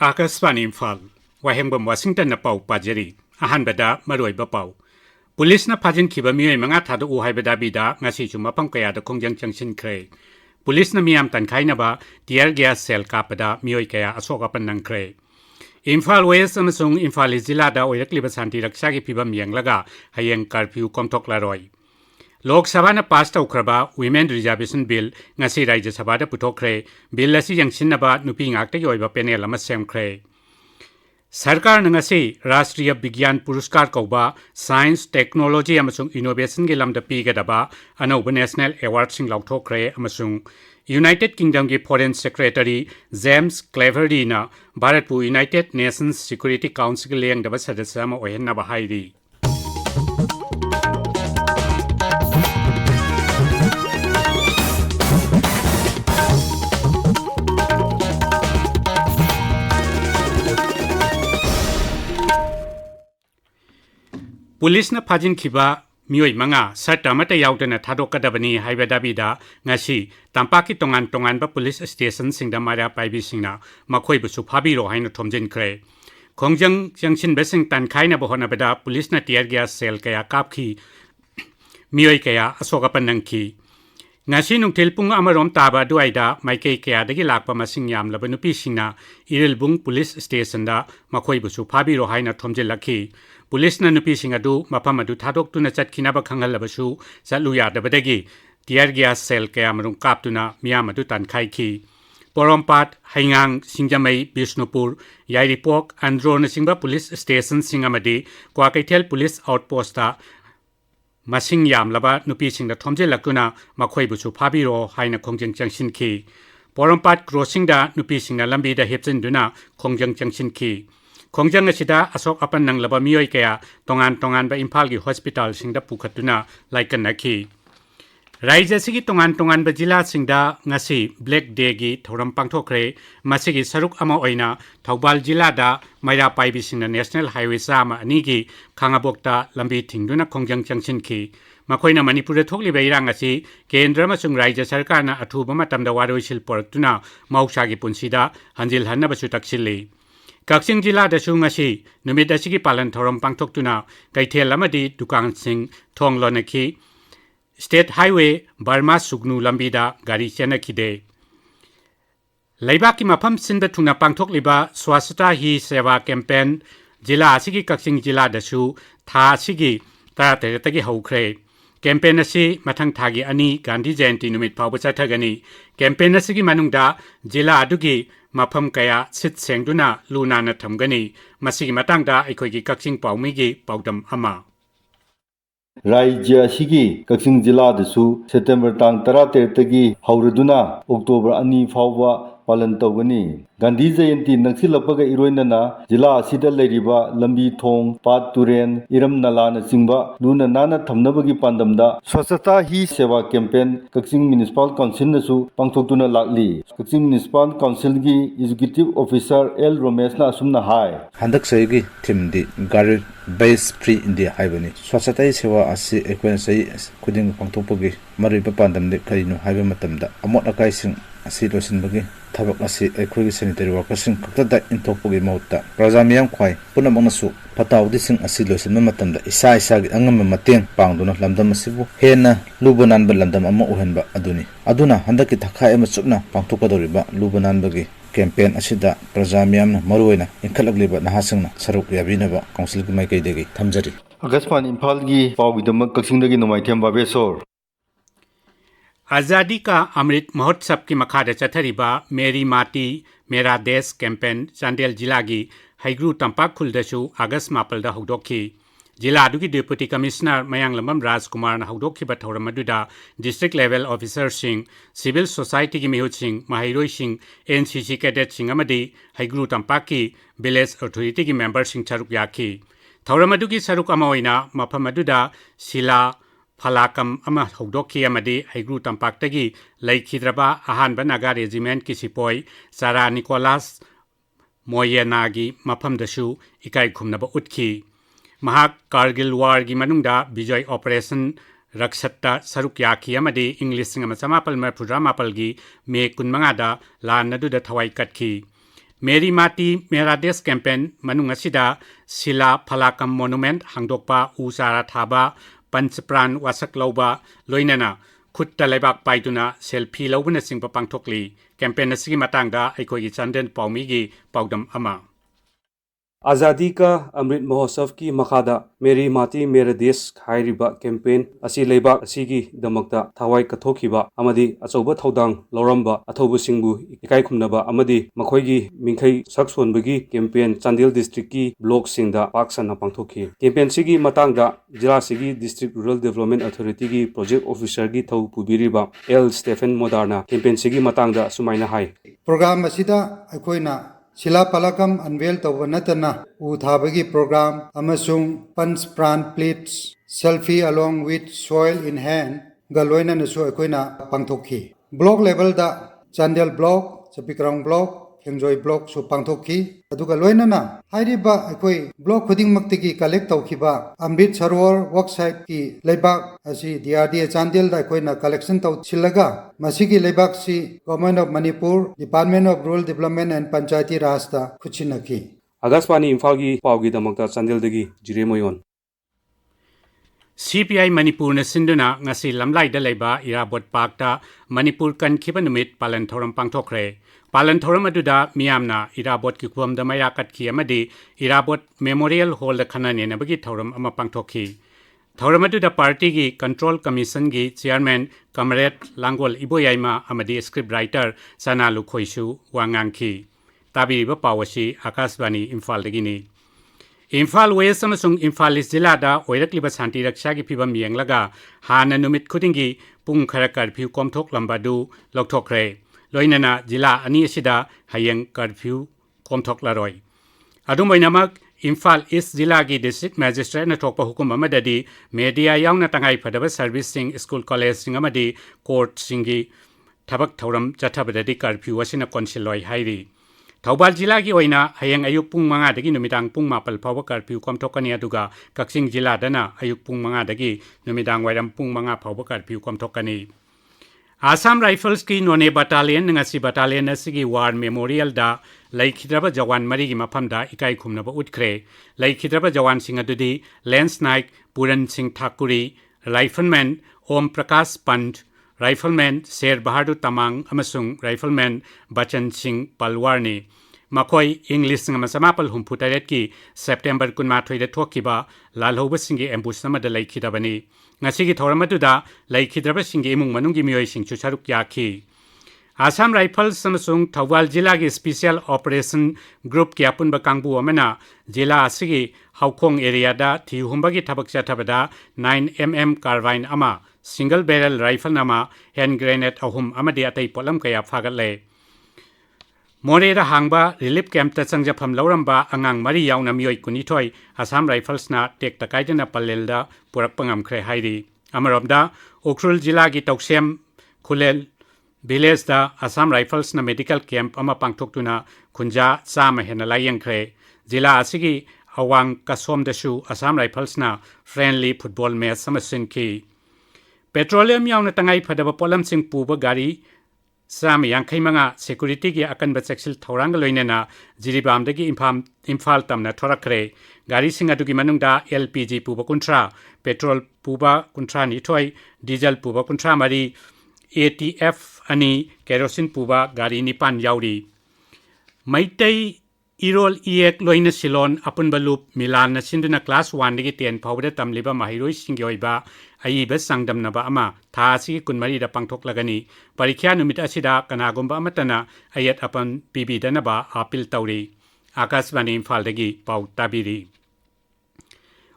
Akaswani Imphal, Wahengbam Washington na pau pajari, ahanbada maroi bapau. Police na pajin kiba miyoi mga thado uhaibada bida ngasi chumapang kaya da kongjang changshin kre. Police na miyam tankay na ba tear gas cell kapada miyoi kaya asokapan ng kre. Imphal West amasung Imphal Zilada oirakliba santi raksagi piba miyang laga hayang curfew komtok laroy. Lok Sabha na pass taukraba Women Reservation Bill ngasi Rajya Sabha da putokre bill asi yang sinnaba nupi ngakta yoiba panel ama semkre. Sarkar na ngasi Rashtriya Vigyan Puruskar kauba Science, Technology amasung Innovation gi lamda pigadaba anauba National Award sing lauthokre amasung United Kingdom gi Foreign Secretary James Cleverly na Bharatpu United Nations Security Council leng daba sadasya ama ohenna bahairi. Police na pajin kiba miyoi manga sarta mata yaudana thadokadabani haibadabida ngasi tampaki tongan ba police station singda mara paibi singna makhoi busu phabiro haina thomjin kre kongjang jangshin besing tan khaina bohona beda police na tear gas cell kaya kapki miyoi kaya asokapan nangki ngasi nungtil pung amarom taba duaida maikei kaya dagi lakpa masing yam labanu pisingna irilbung police station da makhoi busu phabiro haina thomjin lakhi Police na nupi singadu mapamadu thadok tuna chatkhinaba khanghalabasu chatluya dabadagi tear gas cell kaya marung kaptuna miyamadu tankhai ki Porompat Haingang Singjamai Bishnupur Yairipok Andro na singba police station singamadi Kwakaithel police outpost ta masing yam laba nupi singda thomje lakuna makhoi busu phabiro haina khongjang changshin ki Porompat crossing da nupi singna lambi da hepchin duna khongjang changshin ki Kongjang asida asok apan nang laba miyoi kaya tongan ba Imphal gi hospital singda pukhatuna laikan nakhi. Raija sigi tongan ba jila singda ngasi Black Day gi thoram pangthokre masigi saruk ama oina Thoubal jila da maira paibi singna National Highway sama ani gi khangabokta lambi thingduna kongjang changshin ki makoina Manipur thokli beirang asi Kendra masung Raija Sarkar na athuba matamda waroisil portuna mauksa gi punsida hanjil hanna basu taksilli. Kaksing jila da sungasi numit asigi palan thorom pangthoktuna kaithel amadi dukang sing thong lonaki State Highway Burma Sugnu lambida gari chenakhide Laibaki mafam sinda thuna pangthokliba swasthata hi seva campaign jila asigi kaksing jila da su tha asigi taratagi haukhre campaign asi mathang thagi ani Gandhi Jayanti numit phawba chathagani campaign asigi manungda jila adugi mafam kaya sit sengduna luna na thamgani masigi matangda aikoigi kaksing paumigi paudam ama Rajya Shigi Kaksing Jila Dasu September Tang Taratertagi Hauraduna October Ani Fauba Palan Togani Gandhi Jayanti Naksilapaga Iroinana Jila Asida Leriba Lambi Thong Pat Turen Iram Nalana Singba Luna Nana Thamnabagi Pandamda Swasthata Hi Seva Campaign Kaksing Municipal Council Nasu Pangthoktuna Lakli Kaksing Municipal Council gi Executive Officer L Romesh na asumna hai Handak Saigi Timdi Gari Base Free India Haibani Swasthata Seva asi ekwen sai kuding pangthokpagi mariba pandamde karino haiba matamda amot akai sing asi losinbagi thabak asi ekhoi sanitary workers sing kakta intokpagi mauta praja miyam khwai punamangnasu patawdi sing asi losinma matamda isa gi angam mateng pangduna lamdam asibu hena lubanan ba lamdam ama uhenba aduna handaki thakha ema chupna pangthokadoriba lubanan bagi campaign asida praja miyam maruina inkalagliba nahasingna saruk yabinaba council gi maikaidegi thamjari Agaspan Imphal gi pawgidamak kaksingdagi nomaithem babesor Azadi ka Amrit Mahotsav ki makhada chathariba Meri Mati Mera Desh campaign Chandel jila gi Haigru Tampak khuldasu August mapal da hudokhi jila adugi deputy commissioner Mayang Lamam Rajkumar na hudokhi ba thoramaduda district level officer sing civil society gi mihut sing mahiroi sing NCC cadet sing amadi Haigru Tampak ki village authority gi member sing charuk yakhi Thoramadugi saruk ama oina mafamaduda sila Falakam ama hogdokhi amadi Haigru Tampaktagi Laikhidraba Ahanba Naga Regiment ki sipoi Sara Nicholas Moyenagi mafamdasu ikai khumnaba utkhi Mahak Kargil War gi manungda Vijay Operation Rakshatta saruk yakhi amadi English singama samapal marphudra mapal gi me kunmanga da lan naduda thawai katkhi मेरी माटी मेरा देश campaign मनुंग असिदा सिला फलाकम monument हांगदोकपा उसारा थाबा पंचप्राण वासक लौबा लोइनना खुट्टा लेबाक पाइदुना selfie लौबना सिंगपा पांथोकली campaign असिगी मतंगदा अखोगी चंदन पाउमीगी पाउदम अमा आजादी का अमृत महोत्सव की मखादा मेरी माटी मेरा देश हाइरिबा कैंपेन असी लेबाक असीगी दमकता थावाई कथोखिबा अमदी अचौबा थौदांग लौरंबा अथौबसिंगबु इकाई खुमनबा अमदी मखोइगी मिंखै सक्सोनबगी कैंपेन चांदेल डिस्ट्रिक्ट की ब्लॉक सिंगदा पाकसना पांथोखि कैंपेन सिगी मतंगदा जिला सिगी डिस्ट्रिक्ट रूरल डेवलपमेंट अथॉरिटी की प्रोजेक्ट ऑफिसर की थौ पुबिरिबा एल स्टेफन मोदारना कैंपेन सिगी मतंगदा सुमाइना हाई प्रोग्राम असिदा अखोइना शिला पलकम अनवेल तौबा नतना उ थाबगी प्रोग्राम अमसुंग Panch Pran pledges selfie along with soil in hand गलोइना नसु अखोइना पांथोखि ब्लॉक लेवल दा Chandel block Chakpikarong block Khengjoy block सु पांथोखि अदुगा लोइना हाइरिबा अखोइ ब्लॉक खुदिंग मक्तिगी कलेक्ट तौखिबा अमृत सरोवर वर्कसाइट की लेबाक असी डीआरडीए चांदेल दा अखोइना कलेक्शन तौ छिलगा मसिगी लेबाक सी government of Manipur department of rural development and Panchayati Raj दा खुचिनखि आकाशवाणी इम्फाल की Pawgi दमकता चांदेलदगी जिरेमोयोन CPI Manipur सिंधुना ngasi lamlaida leba irabot parkta manipur kan khiba numit palan thoram pangthokre palan thoram aduda miyamna irabot ki khum da maya kat khi amadi irabot memorial hall da khana ne nabagi thoram ama pangthokhi thoram aduda party gi control commission gi chairman comrade langol iboyaima amadi script writer sana lukhoisu wangangki tabiriba pawasi akashbani imphal dagini Imphal West amasung Imphal East jilada oirakliba santi raksha gi phibam yenglaga hana numit khudingi pung khara curfew komthok lambadu lokthokre loinana jila ani asida hayeng curfew komthok laroi adumoinamak Imphal East jila gi district magistrate na thokpa hukum amadadi media yaungna tangai phadaba service sing school college sing amadi court singi thabak thoram chathabadadi curfew asina konsiloi hairi Thaubal jila gi oina hayang ayuk pung manga dagi numidang pung mapal phawa curfew komthokani aduga Kaksing jila dana ayuk pung manga dagi numidang wairam pung manga phawa curfew komthokani Assam Rifles ki none battalion ngasi battalion asigi war memorial da laikhidraba jawan mari gi mafam da ikai khumnaba utkre laikhidraba jawan sing adudi Lance Naik Puran Singh Thakuri Rifleman Om Prakash Pant Rifleman Sher Bahadur Tamang amasung Rifleman Bachan Singh Palwarni Makoi English ngama samapal humputaret ki September 18 da thokiba lalhoba singi ambush namada laikhidabani ngasigi thoramatuda laikhidraba singi imung manungi miyoi singchu saruk yakhi Assam Rifles amasung Thawal jila gi special operation group ki apunba kangbu amana jila asigi Haukhong area da thihumbagi thabak chathabada 9mm carbine ama single barrel rifle nama hand grenade ahum amadi atai polam kaya phagatle Morera hangba relief camp ta changjafam lauramba angang mari yauna miyoi kunithoi Assam Rifles na tek takaidena palelda purak pangam khre hairi amaromda Ukhrul jila gi toksem khulel village da Assam Rifles na medical camp ama pangthoktuna khunja chama hena layang khre jila asigi awang kasom dasu Assam Rifles na friendly football match samasin ki Petroleum yauna tangai phadaba polam sing puba gari Sam yangkai manga security gi akan bachaksil thorang loinena jiribam dagi Imphal tamna thorakre gari singa dugi manungda LPG puba kuntra petrol puba kuntra ni thoi diesel puba kuntra mari ATF ani kerosene puba gari ni pan yauri maitai Irol iek loina silon apun balup milan na sinduna class 1 dagi 10 phawda tamliba mahiroi singi oiba aiba sangdam naba ama tha asi kunmari da pangthok lagani parikya numit asida kanagumba amatana ayat apan pibi danaba apil tauri akashbani Imphal dagi pau tabiri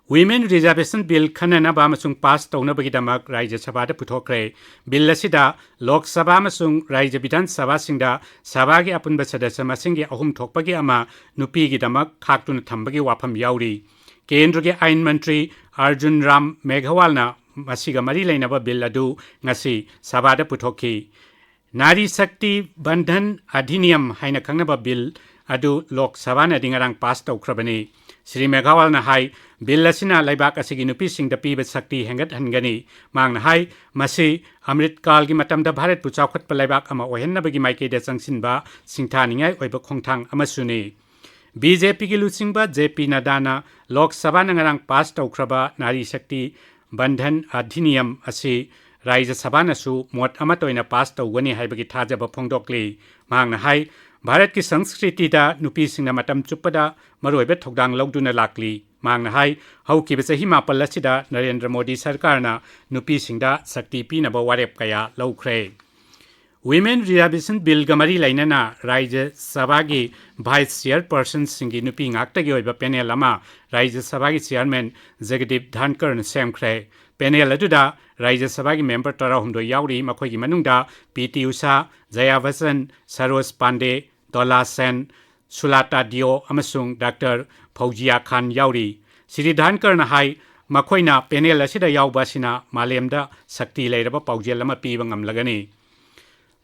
Women Reservation Bill khanana ba masung pass tawna bagi damak Rajya Sabha da puthokre bill asida Lok Sabha masung Rajya Bidhan Sabha singda Sabha gi apun basadasya masingi ahum thokpagi ama nupi gi damak khaktuna thambagi wafam yauri Kendra gi Ain Mantri Arjun Ram Meghawal na masiga mari lainaba bill adu ngasi Sabha da puthoki Nari Shakti Bandhan Adhiniyam haina khangnaba bill adu Lok Sabha na dingarang pass tawkrabani Sri Meghawalna hai bill asina laibak asigi nupisingda piba sakti hengat hangani mangna hai masi Amrit Kal gi matamda Bharat pu chawkhat pa laibak ama ohennabagi maikeda changsinba singthaningai oiba khongthang amasuni BJP ki lusingba JP Nadana Lok Sabha nangarang pass taukraba Nari Shakti Bandhan Adhiniyam asi Raija Sabha nasu mot amatoina pass tawgani haibagi thajaba phongdokli mangna hai Bharat ki sanskriti da nupi singna matam chupada maroibe thogdang logduna lakli mangna hai hauki bese himapal asida Narendra Modi sarkarna nupi singda sakti pinaba warep kaya laukhre Women Reservation Bill gamari lainana Raija Sabha gi Vice Chairperson singi nupi ngaktagi oiba panel ama Raija Sabha gi Chairman Jagdeep Dhankar semkhre panel aduda Raija Sabha gi member tarahumdo yauri makhoi gi manungda PT Usha Jaya Vasan Saros Pande Dola Sen Sulata Dio amasung Dr. Faujia Khan yauri Sri Dhankar na hai makhoina panel asida yaubasina malemda sakti leiraba paujel ama piba ngamlagani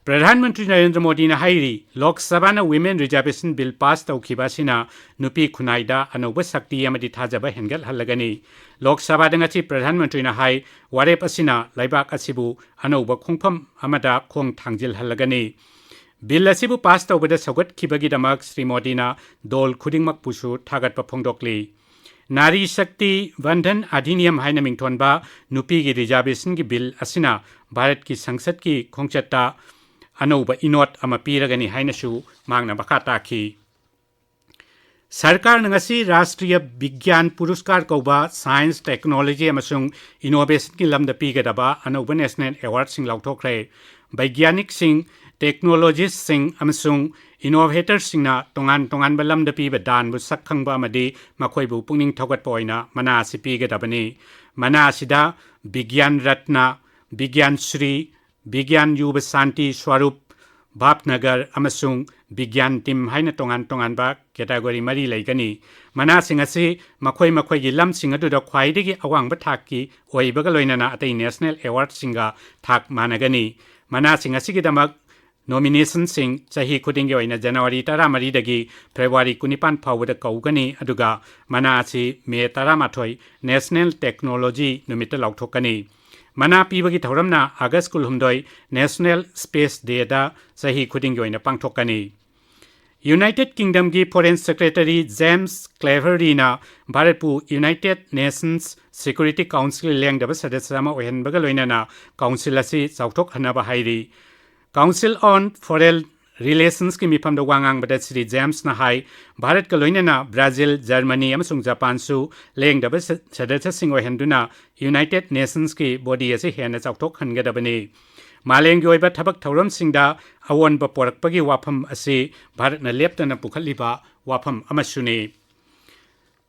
Pradhan Mantri Narendra Modi na hairi Lok Sabha na Women Reservation Bill pass tawkhibasina nupi khunaida anoba sakti amadi thajaba hengal halagani Lok Sabha dangachi Pradhan Mantri na hai warep asina laibak asibu anoba khongpham amada khong thangjil halagani Bill asibu pass tawbada sagat khibagi damak Sri Modi na dol khudingmak pusu thagat pa phongdokli Nari Shakti Bandhan Adhiniyam haina mingthonba nupi gi reservation gi bill asina Bharat ki sangsad ki khongchatta Anoba inot ama piragani hainasu mangna bakata ki Sarkar ngasi Rashtriya Vigyan Puruskar kauba Science Technology amasung Innovation ki lamda pigadaba anoba National Award sing lauthokre Vaigyanik sing Technologist sing amasung Innovators singna tongan ba lamda piba dan bu sakhangba amadi makhoibu pungning thogat poina mana si pigadabani mana sida Vigyan Ratna Vigyan Shri Vigyan Yuba Santi Swarup Bhavnagar amasung Vigyan Tim haina tongan ba category mari laigani mana singasi makhoi gi lam singadu da khwaidagi awang ba thakki oibaga loinana atai national award singa thak managani mana singasi gi damak nomination sing chahi khudingi oina January 13 dagi February 19 phawda kaugani aduga mana asi May 13 National Technology numita lauthokani Mana pibagi thauramna August 12 National Space Day da sahi khuding yoina pangthokani United Kingdom gi Foreign Secretary James Cleverly na Bharatpu United Nations Security Council lengdaba sadasama ohenbaga loinana council asi chauthok hanaba hairi Council on Foreign Relations ki mifamda wangang bada Sri James na hai Bharat ka loinana Brazil, Germany amasung Japan su lengdaba sadasa sing ohenduna United Nations ki body ase hena chauthok hangadabani Maleng yoiba thabak thauram singda awon ba porakpagi wafam ase Bharat na leptana pukhalliba wafam amasuni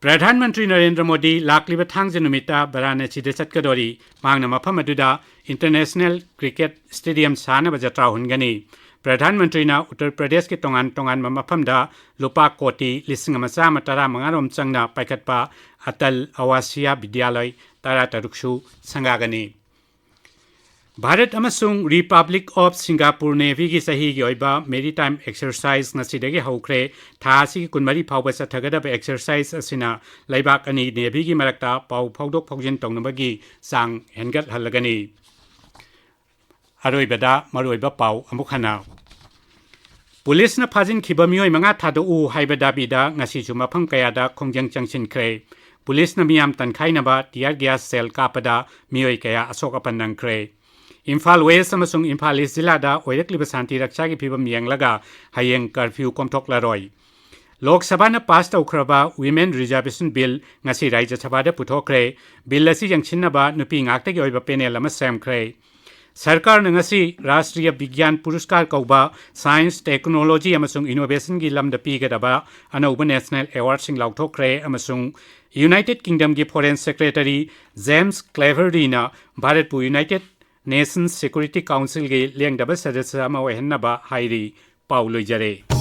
Pradhan Mantri Narendra Modi lakliba thangje numita Varanasi de chatkadori mangna mafam aduda International Cricket Stadium sana bajatra hungani Pradhan Mantri na Uttar Pradesh ki tongan mafamda lupa koti lising amasa matara mangarom changna paikatpa Atal Awasiya Vidyalay tara taruksu sangagani Bharat amasung Republic of Singapore Navy gi sahi gi oiba maritime exercise nasidagi haukre thasi kunmari phawba sathagadaba exercise asina laibak ani Navy gi marakta pau phawdok phawjin tongnabagi sang hengat halagani Aroibada maroiba pau amukhana Police na phajin khiba mioi manga thado u haibada bida ngasi juma pham kayada khongjang changsin kre Police na miyam tankhainaba tear gas cell kapada mioi kaya asok apanang kre Imphal West amasung Imphal East jilada oirakliba santi raksha gi phibam yenglaga hayeng curfew komthoklaroi Lok Sabha na pass tawkhraba Women Reservation Bill ngasi Raija Sabha da puthokre bill asi yangchinnaba nupi ngakta gi oiba panel ama semkhre Sarkar ngasi Rashtriya Vigyan Puruskar kauba Science Technology amasung Innovation gi lamda pigadaba anoba National Award sing lauthokre amasung United Kingdom gi Foreign Secretary James Cleverly na Bharatpu United Nations Security Council gi lengdaba sadasya ama ohennaba hairi pauloi jare